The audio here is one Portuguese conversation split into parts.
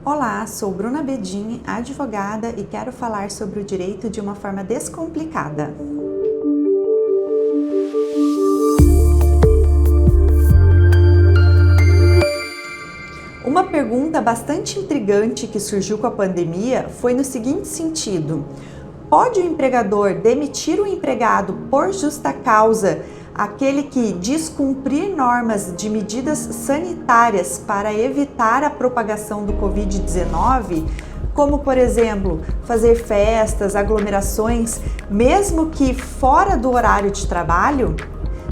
Olá, sou Bruna Bedin, advogada e quero falar sobre o direito de uma forma descomplicada. Uma pergunta bastante intrigante que surgiu com a pandemia foi no seguinte sentido: pode o empregador demitir o empregado por justa causa, aquele que descumprir normas de medidas sanitárias para evitar a propagação do Covid-19, como, por exemplo, fazer festas, aglomerações, mesmo que fora do horário de trabalho?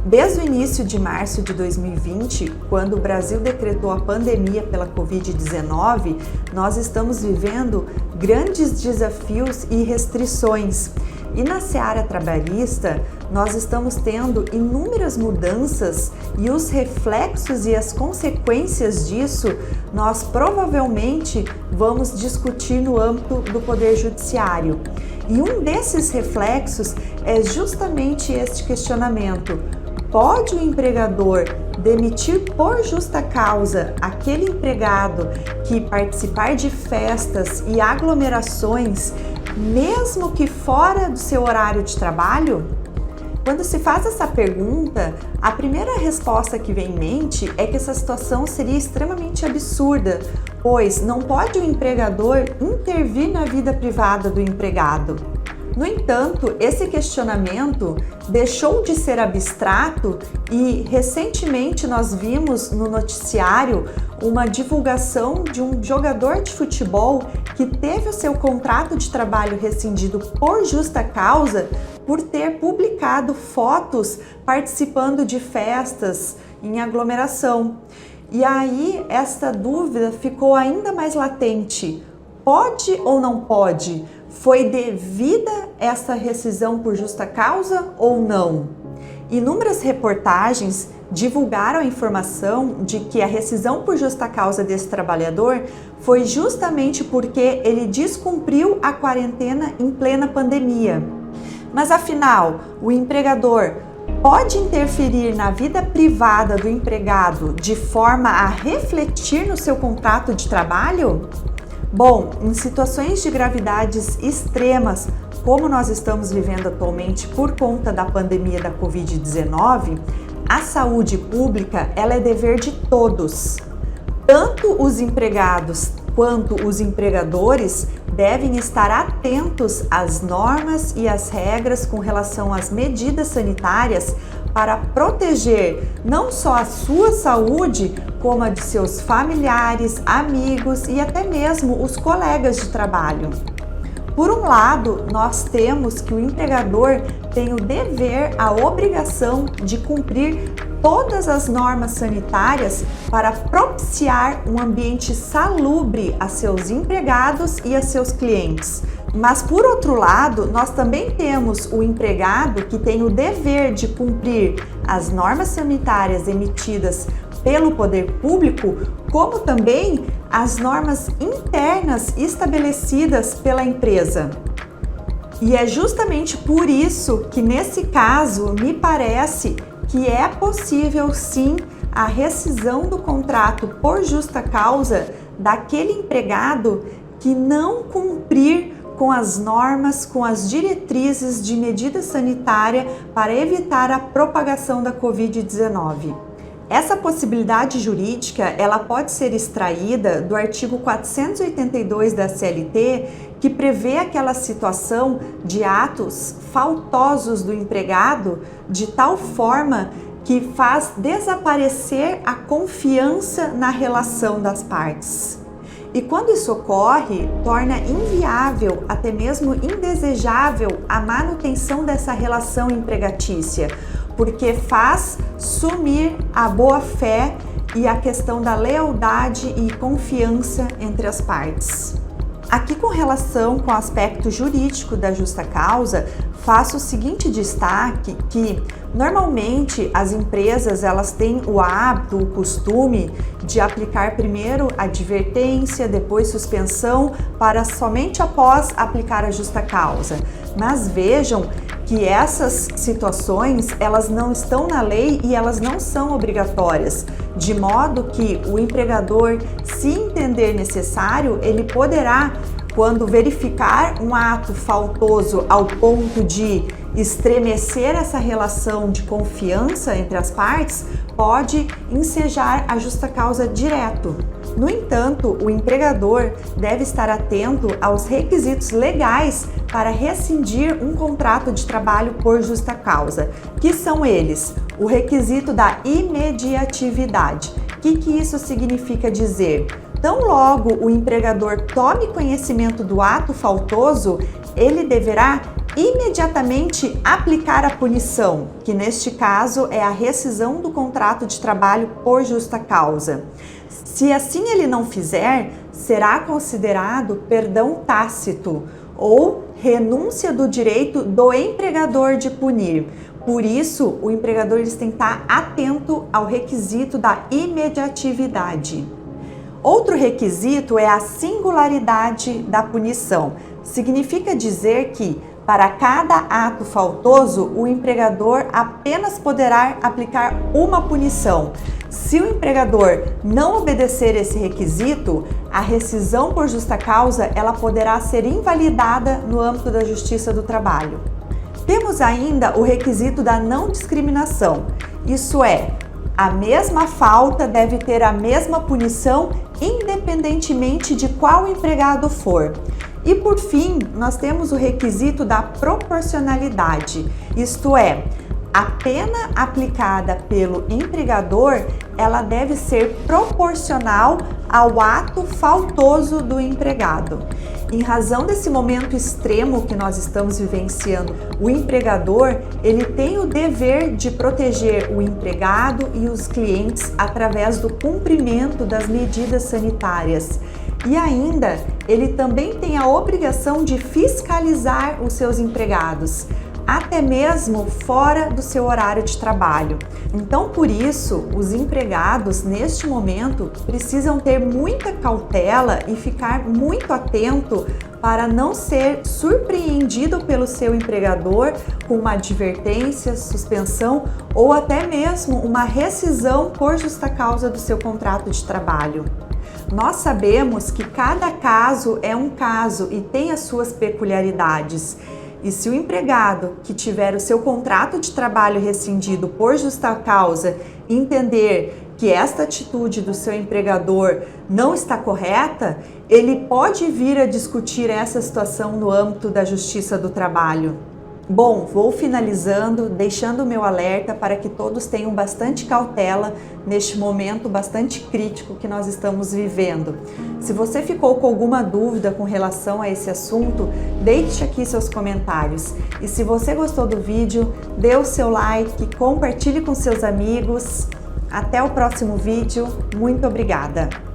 Desde o início de março de 2020, quando o Brasil decretou a pandemia pela Covid-19, nós estamos vivendo grandes desafios e restrições. E na seara trabalhista, nós estamos tendo inúmeras mudanças e os reflexos e as consequências disso nós provavelmente vamos discutir no âmbito do Poder Judiciário. E um desses reflexos é justamente este questionamento: pode o empregador demitir por justa causa aquele empregado que participar de festas e aglomerações, mesmo que fora do seu horário de trabalho? Quando se faz essa pergunta, a primeira resposta que vem em mente é que essa situação seria extremamente absurda, pois não pode o empregador intervir na vida privada do empregado. No entanto, esse questionamento deixou de ser abstrato e recentemente nós vimos no noticiário uma divulgação de um jogador de futebol que teve o seu contrato de trabalho rescindido por justa causa por ter publicado fotos participando de festas em aglomeração. E aí essa dúvida ficou ainda mais latente: pode ou não pode? Foi devida essa rescisão por justa causa ou não? Inúmeras reportagens divulgaram a informação de que a rescisão por justa causa desse trabalhador foi justamente porque ele descumpriu a quarentena em plena pandemia. Mas afinal, o empregador pode interferir na vida privada do empregado de forma a refletir no seu contrato de trabalho? Bom, em situações de gravidades extremas, como nós estamos vivendo atualmente por conta da pandemia da Covid-19, a saúde pública ela é dever de todos. Tanto os empregados quanto os empregadores devem estar atentos às normas e às regras com relação às medidas sanitárias para proteger não só a sua saúde, como a de seus familiares, amigos e até mesmo os colegas de trabalho. Por um lado, nós temos que o empregador tem o dever, a obrigação de cumprir todas as normas sanitárias para propiciar um ambiente salubre a seus empregados e a seus clientes. Mas, por outro lado, nós também temos o empregado que tem o dever de cumprir as normas sanitárias emitidas pelo poder público, como também as normas internas estabelecidas pela empresa. E é justamente por isso que, nesse caso, me parece que é possível sim a rescisão do contrato por justa causa daquele empregado que não cumprir com as normas, com as diretrizes de medida sanitária para evitar a propagação da Covid-19. Essa possibilidade jurídica, ela pode ser extraída do artigo 482 da CLT, que prevê aquela situação de atos faltosos do empregado de tal forma que faz desaparecer a confiança na relação das partes. E quando isso ocorre, torna inviável, até mesmo indesejável, a manutenção dessa relação empregatícia, porque faz sumir a boa-fé e a questão da lealdade e confiança entre as partes. Aqui, com relação com o aspecto jurídico da justa causa, faço o seguinte destaque, que normalmente as empresas elas têm o hábito, o costume de aplicar primeiro advertência, depois suspensão, para somente após aplicar a justa causa. Mas vejam que essas situações, elas não estão na lei e elas não são obrigatórias, de modo que o empregador, se entender necessário, ele poderá, quando verificar um ato faltoso ao ponto de estremecer essa relação de confiança entre as partes, pode ensejar a justa causa direto. No entanto, o empregador deve estar atento aos requisitos legais para rescindir um contrato de trabalho por justa causa, que são eles: o requisito da imediatividade. O que isso significa dizer? Tão logo o empregador tome conhecimento do ato faltoso, ele deverá imediatamente aplicar a punição, que neste caso é a rescisão do contrato de trabalho por justa causa. Se assim ele não fizer, será considerado perdão tácito ou renúncia do direito do empregador de punir. Por isso, o empregador tem que estar atento ao requisito da imediatividade. Outro requisito é a singularidade da punição. Significa dizer que, para cada ato faltoso, o empregador apenas poderá aplicar uma punição. Se o empregador não obedecer esse requisito, a rescisão por justa causa ela poderá ser invalidada no âmbito da Justiça do Trabalho. Temos ainda o requisito da não discriminação. Isso é, a mesma falta deve ter a mesma punição independentemente de qual empregado for. E por fim, nós temos o requisito da proporcionalidade, isto é, a pena aplicada pelo empregador, ela deve ser proporcional ao ato faltoso do empregado. Em razão desse momento extremo que nós estamos vivenciando, o empregador, ele tem o dever de proteger o empregado e os clientes através do cumprimento das medidas sanitárias. E ainda, ele também tem a obrigação de fiscalizar os seus empregados, até mesmo fora do seu horário de trabalho. Então, por isso, os empregados, neste momento, precisam ter muita cautela e ficar muito atento para não ser surpreendido pelo seu empregador com uma advertência, suspensão ou até mesmo uma rescisão por justa causa do seu contrato de trabalho. Nós sabemos que cada caso é um caso e tem as suas peculiaridades. E se o empregado que tiver o seu contrato de trabalho rescindido por justa causa entender que esta atitude do seu empregador não está correta, ele pode vir a discutir essa situação no âmbito da Justiça do Trabalho. Bom, vou finalizando, deixando o meu alerta para que todos tenham bastante cautela neste momento bastante crítico que nós estamos vivendo. Se você ficou com alguma dúvida com relação a esse assunto, deixe aqui seus comentários. E se você gostou do vídeo, dê o seu like, compartilhe com seus amigos. Até o próximo vídeo. Muito obrigada!